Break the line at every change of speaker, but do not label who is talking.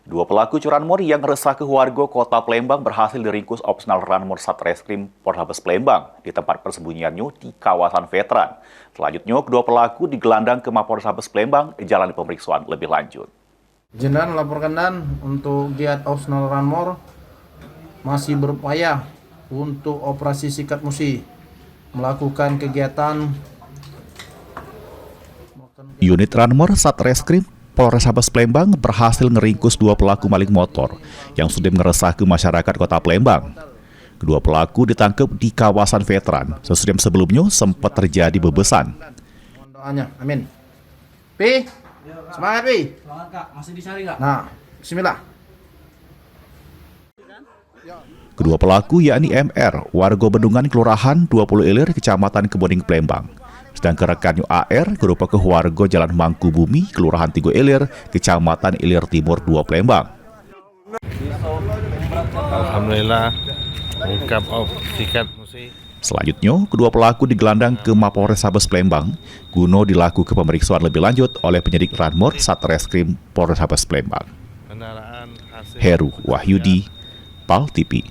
Dua pelaku curanmor yang resah ke warga kota Palembang berhasil diringkus opsional Ranmor Satreskrim Polrestabes Palembang di tempat persembunyiannya di kawasan Veteran. Selanjutnya, kedua pelaku digelandang ke Mapolrestabes Palembang jalani pemeriksaan lebih lanjut.
Jenderal melaporkan untuk giat opsional Ranmor masih berupaya untuk operasi sikat musi melakukan kegiatan.
Unit Ranmor Satreskrim Polrestabes Palembang berhasil meringkus dua pelaku maling motor yang sudah meresahkan masyarakat kota Palembang. Kedua pelaku ditangkap di kawasan Veteran. Sesudah sebelumnya sempat terjadi bebesan.
Doanya, amin. Pi, semangat Pi.
Semangat Kak, masih dicari Kak?
Nah, bismillah.
Kedua pelaku yakni MR, warga Bendungan Kelurahan 20 Ilir, Kecamatan Keboning Palembang. Sedangkan rekannya AR, merupakan warga Jalan Mangkubumi, Kelurahan 3 Ilir, Kecamatan Ilir Timur 2 Palembang.
Alhamdulillah, ungkap sikat musi.
Selanjutnya, kedua pelaku digelandang ke Mapolrestabes Palembang guna dilakukan pemeriksaan lebih lanjut oleh penyidik Ranmor Satreskrim Polrestabes Palembang. Heru Wahyudi, PAL TV.